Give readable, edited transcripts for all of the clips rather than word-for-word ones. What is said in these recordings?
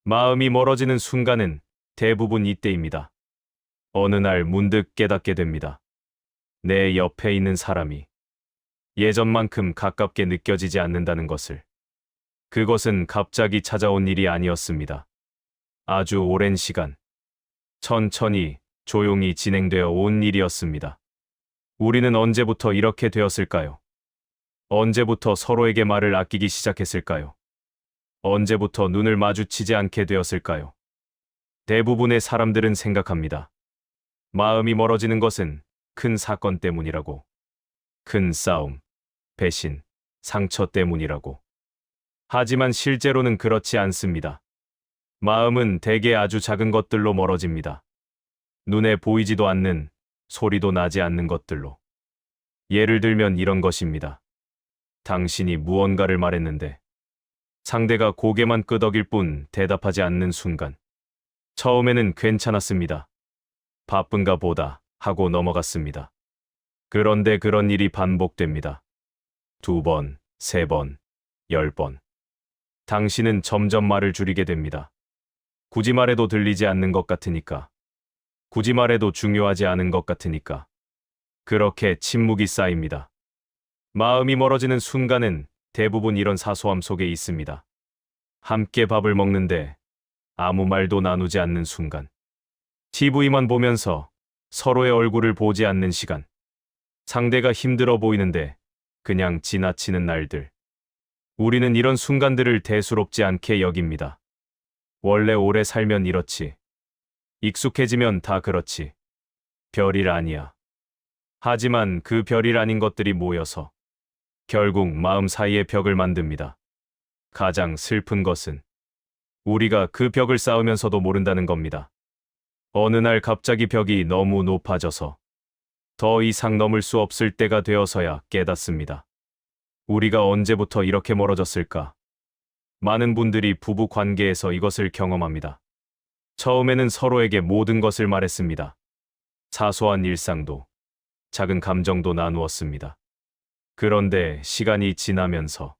마음이 멀어지는 순간은 대부분 이때입니다. 어느 날 문득 깨닫게 됩니다. 내 옆에 있는 사람이 예전만큼 가깝게 느껴지지 않는다는 것을. 그것은 갑자기 찾아온 일이 아니었습니다. 아주 오랜 시간, 천천히, 조용히 진행되어 온 일이었습니다. 우리는 언제부터 이렇게 되었을까요? 언제부터 서로에게 말을 아끼기 시작했을까요? 언제부터 눈을 마주치지 않게 되었을까요? 대부분의 사람들은 생각합니다. 마음이 멀어지는 것은 큰 사건 때문이라고. 큰 싸움, 배신, 상처 때문이라고. 하지만 실제로는 그렇지 않습니다. 마음은 대개 아주 작은 것들로 멀어집니다. 눈에 보이지도 않는, 소리도 나지 않는 것들로. 예를 들면 이런 것입니다. 당신이 무언가를 말했는데 상대가 고개만 끄덕일 뿐 대답하지 않는 순간. 처음에는 괜찮았습니다. 바쁜가 보다 하고 넘어갔습니다. 그런데 그런 일이 반복됩니다. 2번, 3번, 10번. 당신은 점점 말을 줄이게 됩니다. 굳이 말해도 들리지 않는 것 같으니까. 굳이 말해도 중요하지 않은 것 같으니까. 그렇게 침묵이 쌓입니다. 마음이 멀어지는 순간은 대부분 이런 사소함 속에 있습니다. 함께 밥을 먹는데 아무 말도 나누지 않는 순간. TV만 보면서 서로의 얼굴을 보지 않는 시간. 상대가 힘들어 보이는데 그냥 지나치는 날들. 우리는 이런 순간들을 대수롭지 않게 여깁니다. 원래 오래 살면 이렇지. 익숙해지면 다 그렇지. 별일 아니야. 하지만 그 별일 아닌 것들이 모여서 결국 마음 사이에 벽을 만듭니다. 가장 슬픈 것은 우리가 그 벽을 쌓으면서도 모른다는 겁니다. 어느 날 갑자기 벽이 너무 높아져서 더 이상 넘을 수 없을 때가 되어서야 깨닫습니다. 우리가 언제부터 이렇게 멀어졌을까? 많은 분들이 부부 관계에서 이것을 경험합니다. 처음에는 서로에게 모든 것을 말했습니다. 사소한 일상도, 작은 감정도 나누었습니다. 그런데 시간이 지나면서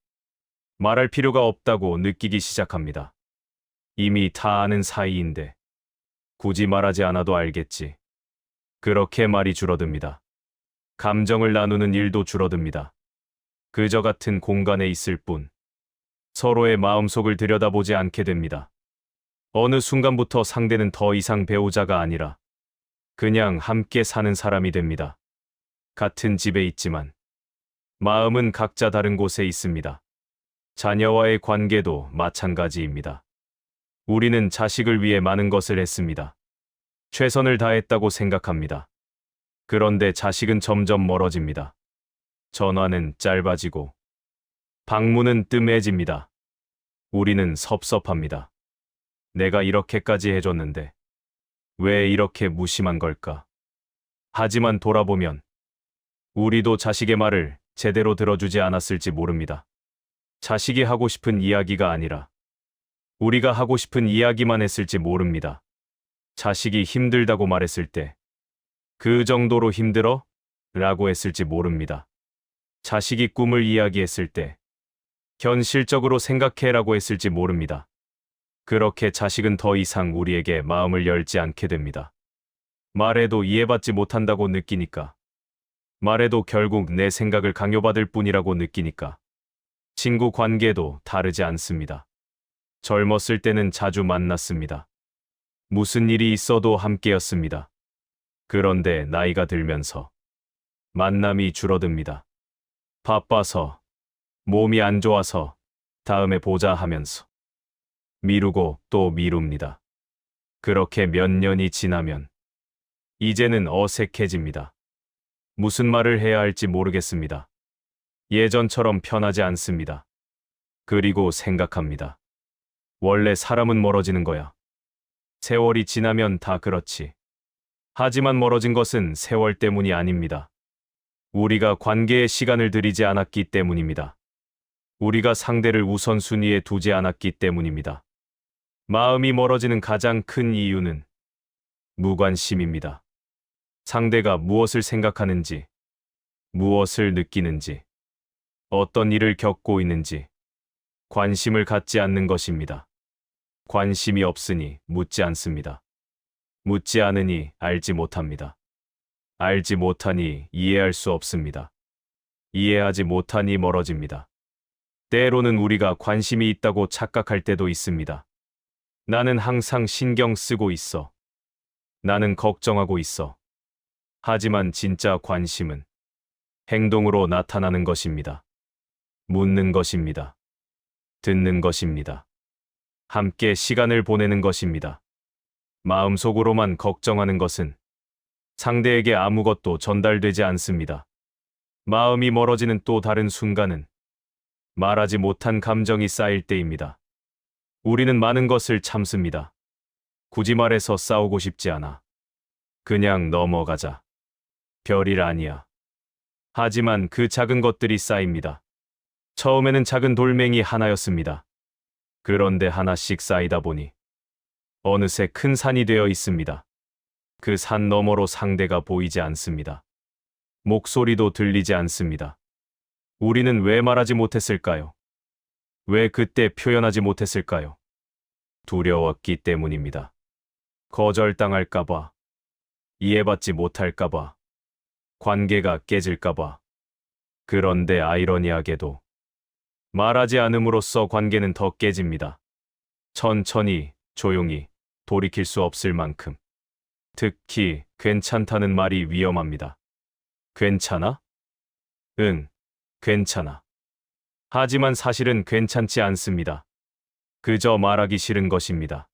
말할 필요가 없다고 느끼기 시작합니다. 이미 다 아는 사이인데 굳이 말하지 않아도 알겠지. 그렇게 말이 줄어듭니다. 감정을 나누는 일도 줄어듭니다. 그저 같은 공간에 있을 뿐 서로의 마음속을 들여다보지 않게 됩니다. 어느 순간부터 상대는 더 이상 배우자가 아니라 그냥 함께 사는 사람이 됩니다. 같은 집에 있지만 마음은 각자 다른 곳에 있습니다. 자녀와의 관계도 마찬가지입니다. 우리는 자식을 위해 많은 것을 했습니다. 최선을 다했다고 생각합니다. 그런데 자식은 점점 멀어집니다. 전화는 짧아지고 방문은 뜸해집니다. 우리는 섭섭합니다. 내가 이렇게까지 해줬는데 왜 이렇게 무심한 걸까? 하지만 돌아보면 우리도 자식의 말을 제대로 들어주지 않았을지 모릅니다. 자식이 하고 싶은 이야기가 아니라 우리가 하고 싶은 이야기만 했을지 모릅니다. 자식이 힘들다고 말했을 때 그 정도로 힘들어? 라고 했을지 모릅니다. 자식이 꿈을 이야기했을 때 현실적으로 생각해라고 했을지 모릅니다. 그렇게 자식은 더 이상 우리에게 마음을 열지 않게 됩니다. 말해도 이해받지 못한다고 느끼니까. 말해도 결국 내 생각을 강요받을 뿐이라고 느끼니까. 친구 관계도 다르지 않습니다. 젊었을 때는 자주 만났습니다. 무슨 일이 있어도 함께였습니다. 그런데 나이가 들면서 만남이 줄어듭니다. 바빠서, 몸이 안 좋아서, 다음에 보자 하면서 미루고 또 미룹니다. 그렇게 몇 년이 지나면 이제는 어색해집니다. 무슨 말을 해야 할지 모르겠습니다. 예전처럼 편하지 않습니다. 그리고 생각합니다. 원래 사람은 멀어지는 거야. 세월이 지나면 다 그렇지. 하지만 멀어진 것은 세월 때문이 아닙니다. 우리가 관계에 시간을 들이지 않았기 때문입니다. 우리가 상대를 우선순위에 두지 않았기 때문입니다. 마음이 멀어지는 가장 큰 이유는 무관심입니다. 상대가 무엇을 생각하는지, 무엇을 느끼는지, 어떤 일을 겪고 있는지 관심을 갖지 않는 것입니다. 관심이 없으니 묻지 않습니다. 묻지 않으니 알지 못합니다. 알지 못하니 이해할 수 없습니다. 이해하지 못하니 멀어집니다. 때로는 우리가 관심이 있다고 착각할 때도 있습니다. 나는 항상 신경 쓰고 있어. 나는 걱정하고 있어. 하지만 진짜 관심은 행동으로 나타나는 것입니다. 묻는 것입니다. 듣는 것입니다. 함께 시간을 보내는 것입니다. 마음속으로만 걱정하는 것은 상대에게 아무것도 전달되지 않습니다. 마음이 멀어지는 또 다른 순간은 말하지 못한 감정이 쌓일 때입니다. 우리는 많은 것을 참습니다. 굳이 말해서 싸우고 싶지 않아. 그냥 넘어가자. 별일 아니야. 하지만 그 작은 것들이 쌓입니다. 처음에는 작은 돌멩이 하나였습니다. 그런데 하나씩 쌓이다 보니 어느새 큰 산이 되어 있습니다. 그 산 너머로 상대가 보이지 않습니다. 목소리도 들리지 않습니다. 우리는 왜 말하지 못했을까요? 왜 그때 표현하지 못했을까요? 두려웠기 때문입니다. 거절당할까봐, 이해받지 못할까봐, 관계가 깨질까봐. 그런데 아이러니하게도 말하지 않음으로써 관계는 더 깨집니다. 천천히, 조용히, 돌이킬 수 없을 만큼. 특히 괜찮다는 말이 위험합니다. 괜찮아? 응, 괜찮아. 하지만 사실은 괜찮지 않습니다. 그저 말하기 싫은 것입니다.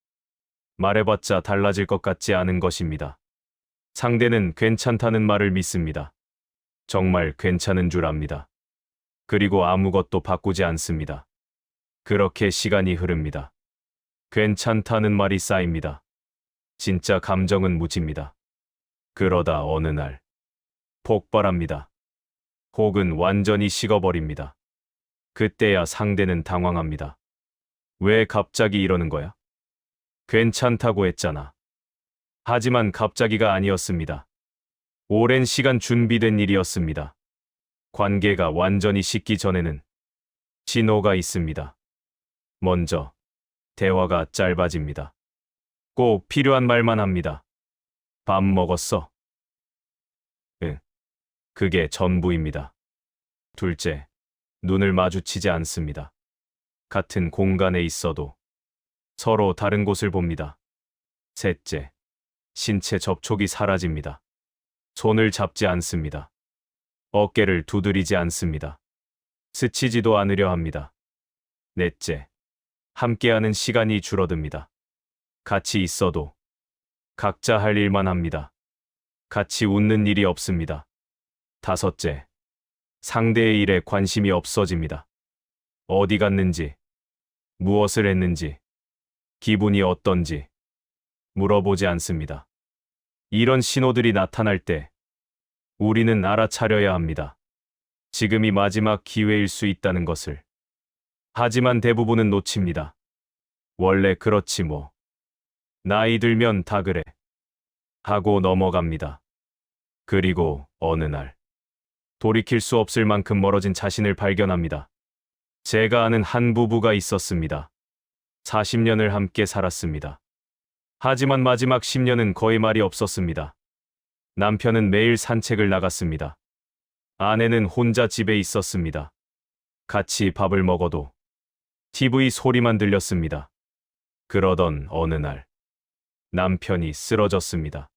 말해봤자 달라질 것 같지 않은 것입니다. 상대는 괜찮다는 말을 믿습니다. 정말 괜찮은 줄 압니다. 그리고 아무것도 바꾸지 않습니다. 그렇게 시간이 흐릅니다. 괜찮다는 말이 쌓입니다. 진짜 감정은 묻힙니다. 그러다 어느 날 폭발합니다. 혹은 완전히 식어버립니다. 그때야 상대는 당황합니다. 왜 갑자기 이러는 거야? 괜찮다고 했잖아. 하지만 갑자기가 아니었습니다. 오랜 시간 준비된 일이었습니다. 관계가 완전히 식기 전에는 신호가 있습니다. 먼저, 대화가 짧아집니다. 꼭 필요한 말만 합니다. 밥 먹었어? 응. 그게 전부입니다. 둘째, 눈을 마주치지 않습니다. 같은 공간에 있어도 서로 다른 곳을 봅니다. 셋째, 신체 접촉이 사라집니다. 손을 잡지 않습니다. 어깨를 두드리지 않습니다. 스치지도 않으려 합니다. 넷째, 함께하는 시간이 줄어듭니다. 같이 있어도 각자 할 일만 합니다. 같이 웃는 일이 없습니다. 다섯째, 상대의 일에 관심이 없어집니다. 어디 갔는지, 무엇을 했는지, 기분이 어떤지 물어보지 않습니다. 이런 신호들이 나타날 때 우리는 알아차려야 합니다. 지금이 마지막 기회일 수 있다는 것을. 하지만 대부분은 놓칩니다. 원래 그렇지 뭐. 나이 들면 다 그래. 하고 넘어갑니다. 그리고 어느 날 돌이킬 수 없을 만큼 멀어진 자신을 발견합니다. 제가 아는 한 부부가 있었습니다. 40년을 함께 살았습니다. 하지만 마지막 10년은 거의 말이 없었습니다. 남편은 매일 산책을 나갔습니다. 아내는 혼자 집에 있었습니다. 같이 밥을 먹어도 TV 소리만 들렸습니다. 그러던 어느 날 남편이 쓰러졌습니다.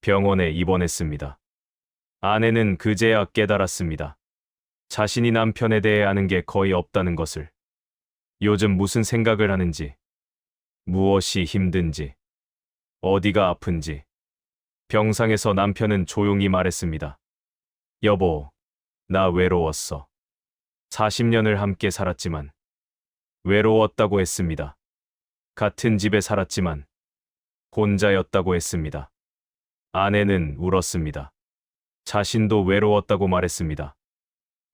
병원에 입원했습니다. 아내는 그제야 깨달았습니다. 자신이 남편에 대해 아는 게 거의 없다는 것을. 요즘 무슨 생각을 하는지, 무엇이 힘든지, 어디가 아픈지. 병상에서 남편은 조용히 말했습니다. 여보, 나 외로웠어. 40년을 함께 살았지만 외로웠다고 했습니다. 같은 집에 살았지만 혼자였다고 했습니다. 아내는 울었습니다. 자신도 외로웠다고 말했습니다.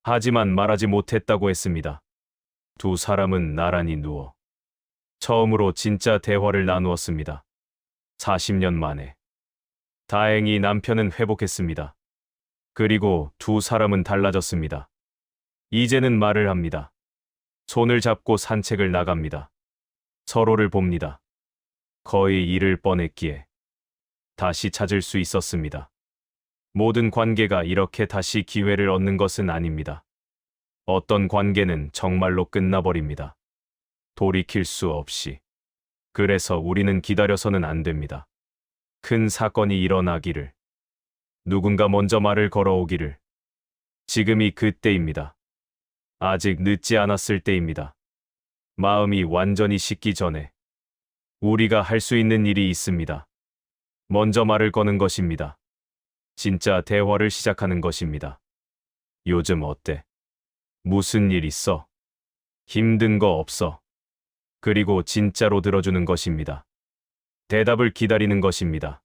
하지만 말하지 못했다고 했습니다. 두 사람은 나란히 누워 처음으로 진짜 대화를 나누었습니다. 40년 만에. 다행히 남편은 회복했습니다. 그리고 두 사람은 달라졌습니다. 이제는 말을 합니다. 손을 잡고 산책을 나갑니다. 서로를 봅니다. 거의 잃을 뻔했기에 다시 찾을 수 있었습니다. 모든 관계가 이렇게 다시 기회를 얻는 것은 아닙니다. 어떤 관계는 정말로 끝나버립니다. 돌이킬 수 없이. 그래서 우리는 기다려서는 안 됩니다. 큰 사건이 일어나기를. 누군가 먼저 말을 걸어오기를. 지금이 그때입니다. 아직 늦지 않았을 때입니다. 마음이 완전히 식기 전에 우리가 할 수 있는 일이 있습니다. 먼저 말을 거는 것입니다. 진짜 대화를 시작하는 것입니다. 요즘 어때? 무슨 일 있어? 힘든 거 없어? 그리고 진짜로 들어주는 것입니다. 대답을 기다리는 것입니다.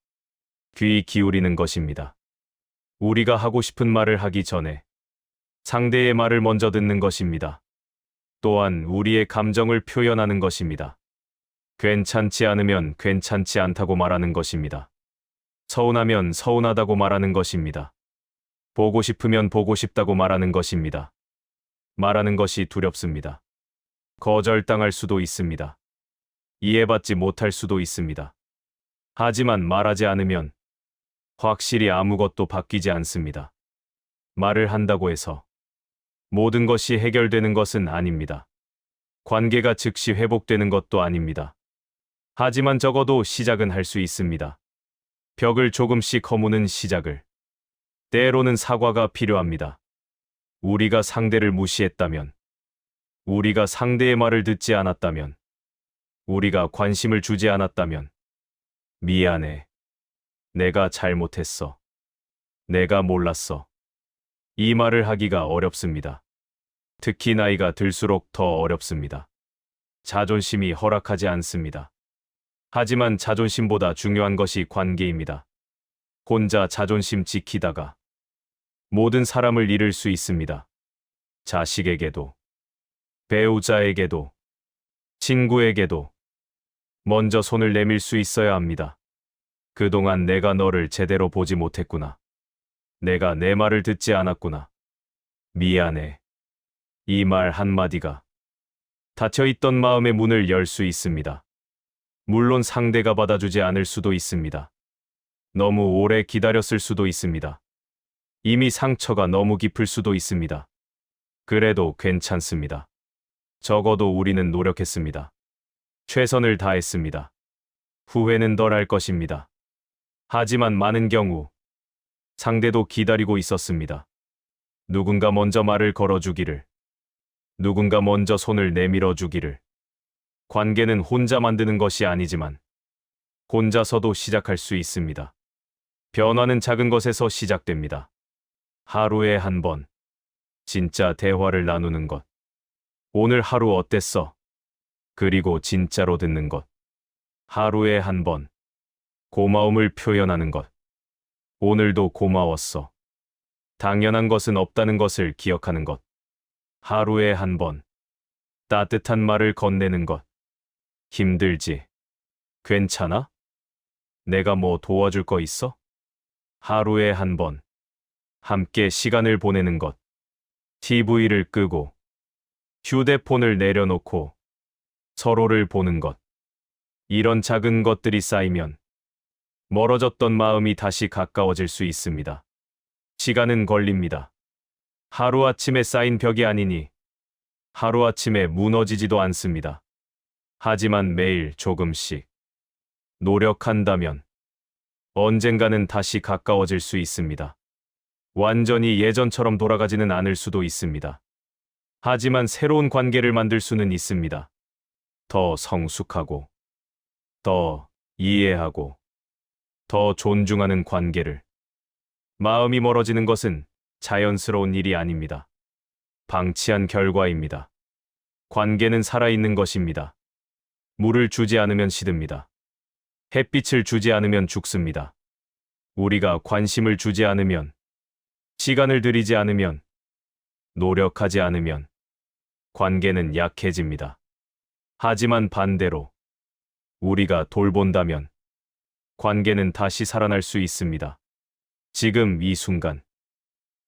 귀 기울이는 것입니다. 우리가 하고 싶은 말을 하기 전에 상대의 말을 먼저 듣는 것입니다. 또한 우리의 감정을 표현하는 것입니다. 괜찮지 않으면 괜찮지 않다고 말하는 것입니다. 서운하면 서운하다고 말하는 것입니다. 보고 싶으면 보고 싶다고 말하는 것입니다. 말하는 것이 두렵습니다. 거절당할 수도 있습니다. 이해받지 못할 수도 있습니다. 하지만 말하지 않으면 확실히 아무것도 바뀌지 않습니다. 말을 한다고 해서 모든 것이 해결되는 것은 아닙니다. 관계가 즉시 회복되는 것도 아닙니다. 하지만 적어도 시작은 할 수 있습니다. 벽을 조금씩 허무는 시작을. 때로는 사과가 필요합니다. 우리가 상대를 무시했다면, 우리가 상대의 말을 듣지 않았다면, 우리가 관심을 주지 않았다면, 미안해. 내가 잘못했어. 내가 몰랐어. 이 말을 하기가 어렵습니다. 특히 나이가 들수록 더 어렵습니다. 자존심이 허락하지 않습니다. 하지만 자존심보다 중요한 것이 관계입니다. 혼자 자존심 지키다가 모든 사람을 잃을 수 있습니다. 자식에게도, 배우자에게도, 친구에게도 먼저 손을 내밀 수 있어야 합니다. 그동안 내가 너를 제대로 보지 못했구나. 내가 내 말을 듣지 않았구나. 미안해. 이 말 한마디가 닫혀있던 마음의 문을 열 수 있습니다. 물론 상대가 받아주지 않을 수도 있습니다. 너무 오래 기다렸을 수도 있습니다. 이미 상처가 너무 깊을 수도 있습니다. 그래도 괜찮습니다. 적어도 우리는 노력했습니다. 최선을 다했습니다. 후회는 덜 할 것입니다. 하지만 많은 경우 상대도 기다리고 있었습니다. 누군가 먼저 말을 걸어주기를. 누군가 먼저 손을 내밀어 주기를. 관계는 혼자 만드는 것이 아니지만 혼자서도 시작할 수 있습니다. 변화는 작은 것에서 시작됩니다. 하루에 한 번, 진짜 대화를 나누는 것. 오늘 하루 어땠어? 그리고 진짜로 듣는 것. 하루에 한 번, 고마움을 표현하는 것. 오늘도 고마웠어. 당연한 것은 없다는 것을 기억하는 것. 하루에 한 번, 따뜻한 말을 건네는 것. 힘들지? 괜찮아? 내가 뭐 도와줄 거 있어? 하루에 한 번, 함께 시간을 보내는 것. TV를 끄고, 휴대폰을 내려놓고, 서로를 보는 것. 이런 작은 것들이 쌓이면 멀어졌던 마음이 다시 가까워질 수 있습니다. 시간은 걸립니다. 하루아침에 쌓인 벽이 아니니 하루아침에 무너지지도 않습니다. 하지만 매일 조금씩 노력한다면 언젠가는 다시 가까워질 수 있습니다. 완전히 예전처럼 돌아가지는 않을 수도 있습니다. 하지만 새로운 관계를 만들 수는 있습니다. 더 성숙하고, 더 이해하고, 더 존중하는 관계를. 마음이 멀어지는 것은 자연스러운 일이 아닙니다. 방치한 결과입니다. 관계는 살아있는 것입니다. 물을 주지 않으면 시듭니다. 햇빛을 주지 않으면 죽습니다. 우리가 관심을 주지 않으면, 시간을 들이지 않으면, 노력하지 않으면 관계는 약해집니다. 하지만 반대로 우리가 돌본다면 관계는 다시 살아날 수 있습니다. 지금 이 순간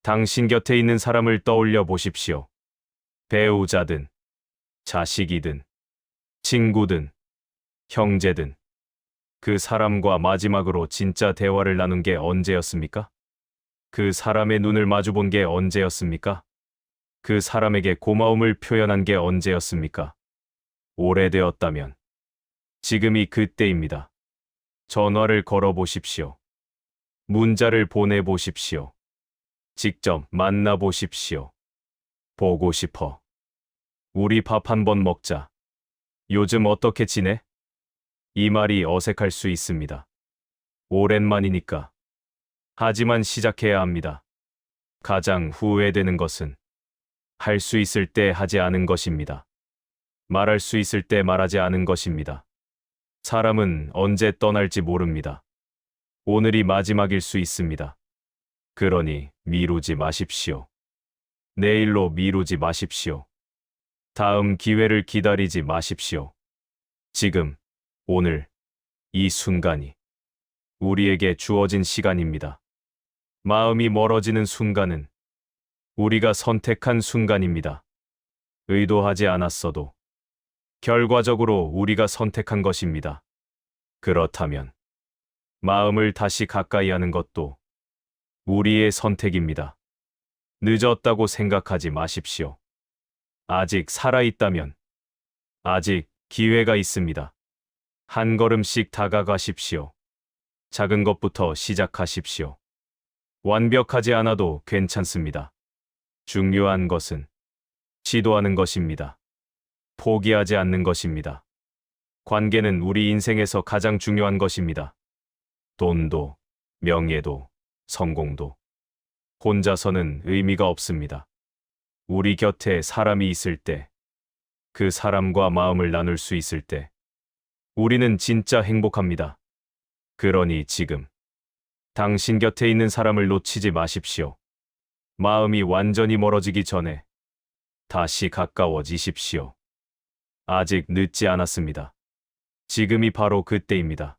당신 곁에 있는 사람을 떠올려 보십시오. 배우자든, 자식이든, 친구든, 형제든 그 사람과 마지막으로 진짜 대화를 나눈 게 언제였습니까? 그 사람의 눈을 마주본 게 언제였습니까? 그 사람에게 고마움을 표현한 게 언제였습니까? 오래되었다면 지금이 그때입니다. 전화를 걸어 보십시오. 문자를 보내 보십시오. 직접 만나 보십시오. 보고 싶어. 우리 밥 한 번 먹자. 요즘 어떻게 지내? 이 말이 어색할 수 있습니다. 오랜만이니까. 하지만 시작해야 합니다. 가장 후회되는 것은 할 수 있을 때 하지 않은 것입니다. 말할 수 있을 때 말하지 않은 것입니다. 사람은 언제 떠날지 모릅니다. 오늘이 마지막일 수 있습니다. 그러니 미루지 마십시오. 내일로 미루지 마십시오. 다음 기회를 기다리지 마십시오. 지금, 오늘, 이 순간이 우리에게 주어진 시간입니다. 마음이 멀어지는 순간은 우리가 선택한 순간입니다. 의도하지 않았어도 결과적으로 우리가 선택한 것입니다. 그렇다면 마음을 다시 가까이 하는 것도 우리의 선택입니다. 늦었다고 생각하지 마십시오. 아직 살아있다면 아직 기회가 있습니다. 한 걸음씩 다가가십시오. 작은 것부터 시작하십시오. 완벽하지 않아도 괜찮습니다. 중요한 것은 시도하는 것입니다. 포기하지 않는 것입니다. 관계는 우리 인생에서 가장 중요한 것입니다. 돈도, 명예도, 성공도. 혼자서는 의미가 없습니다. 우리 곁에 사람이 있을 때, 그 사람과 마음을 나눌 수 있을 때, 우리는 진짜 행복합니다. 그러니 지금, 당신 곁에 있는 사람을 놓치지 마십시오. 마음이 완전히 멀어지기 전에 다시 가까워지십시오. 아직 늦지 않았습니다. 지금이 바로 그때입니다.